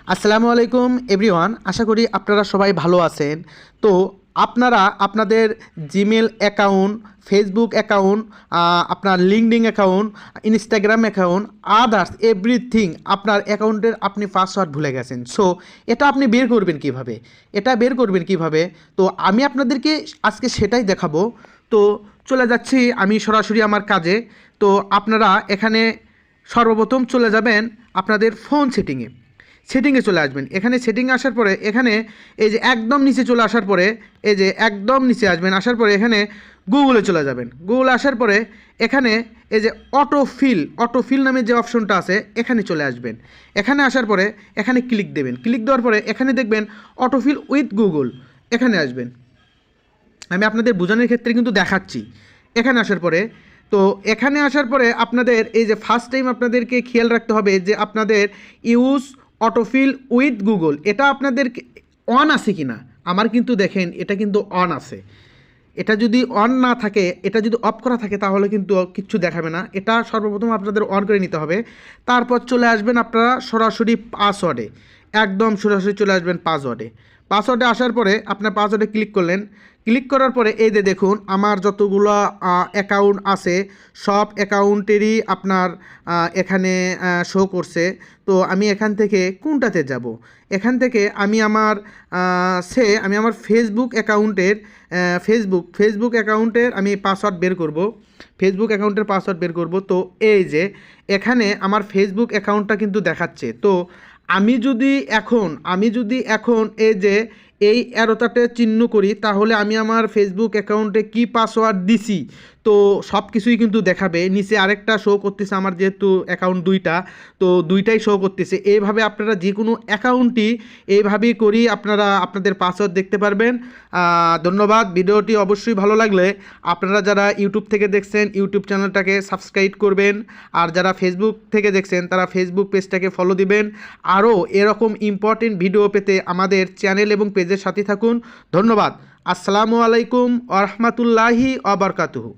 আসসালামু আলাইকুম এভরিওয়ান, আশা করি আপনারা সবাই ভালো আছেন। তো আপনারা আপনাদের জিমেল অ্যাকাউন্ট, ফেসবুক অ্যাকাউন্ট, আপনার LinkedIn account, Instagram account, others everything আপনার অ্যাকাউন্টের আপনি পাসওয়ার্ড ভুলে গেছেন। সো এটা আপনি বের করবেন কিভাবে? তো আমি আপনাদেরকে আজকে সেটাই দেখাবো। তো চলে যাচ্ছি আমি সরাসরি আমার কাজে। তো আপনারা এখানে সর্বপ্রথম চলে যাবেন আপনাদের ফোন সেটিংয়ে চলে আসবেন। এখানে সেটিংয়ে আসার পরে এখানে এই যে একদম নিচে চলে আসার পরে এই যে একদম নিচে আসবেন, আসার পরে এখানে গুগলে চলে যাবেন। গুগলে আসার পরে এখানে এই যে অটোফিল নামে যে অপশনটা আছে এখানে চলে আসবেন। এখানে আসার পরে এখানে ক্লিক দেবেন। ক্লিক দেওয়ার পরে এখানে দেখবেন অটোফিল উইথ গুগল, এখানে আসবেন। আমি আপনাদের বোঝানোর ক্ষেত্রে কিন্তু দেখাচ্ছি। এখানে আসার পরে এখানে আসার পরে আপনাদের এই যে ফার্স্ট টাইম আপনাদেরকে খেয়াল রাখতে হবে যে আপনাদের ইউজ অটোফিল উইথ গুগল এটা আপনাদের অন আছে কি না। আমার কিন্তু দেখেন এটা কিন্তু অন আছে। এটা যদি অন না থাকে, এটা যদি অফ করা থাকে তাহলে কিন্তু কিচ্ছু দেখাবে না। এটা সর্বপ্রথম আপনাদের অন করে নিতে হবে। তারপর চলে আসবেন আপনারা সরাসরি পাসওয়ার্ডে, একদম সরাসরি চলে আসবেন পাসওয়ার্ডে আসার পরে আপনার পাসওয়ার্ডে ক্লিক করলেন। ক্লিক করার পরে এই যে দেখুন আমার যতগুলো অ্যাকাউন্ট আছে সব অ্যাকাউন্টেরই আপনার এখানে শো করছে। তো আমি এখান থেকে কোনটাতে যাব? এখান থেকে আমি আমার ফেসবুক অ্যাকাউন্টের আমি পাসওয়ার্ড বের করব। তো এই যে এখানে আমার ফেসবুক অ্যাকাউন্টটা কিন্তু দেখাচ্ছে। তো আমি যদি এখন এই অ্যারোটাতে চিহ্ন করি তাহলে আমি আমার ফেসবুক অ্যাকাউন্টে কি পাসওয়ার্ড দিছি তো সব কিছুই কিন্তু দেখাবে। নিচে আরেকটা শো করতেছে, আমার যেহেতু অ্যাকাউন্ট দুইটা, তো দুইটাই শো করতেছে। এইভাবে আপনারা যে কোনো অ্যাকাউন্টই এইভাবেই করি আপনারা আপনাদের পাসওয়ার্ড দেখতে পারবেন। ধন্যবাদ। ভিডিওটি অবশ্যই ভালো লাগলে আপনারা যারা ইউটিউব থেকে দেখছেন ইউটিউব চ্যানেলটাকে সাবস্ক্রাইব করবেন, আর যারা ফেসবুক থেকে দেখছেন তারা ফেসবুক পেজটাকে ফলো দিবেন। আরও এরকম ইম্পর্টেন্ট ভিডিও পেতে আমাদের চ্যানেল এবং পেজের সাথে থাকুন। ধন্যবাদ। আসসালামু আলাইকুম ওয়া রাহমাতুল্লাহি ওয়া বারাকাতুহু।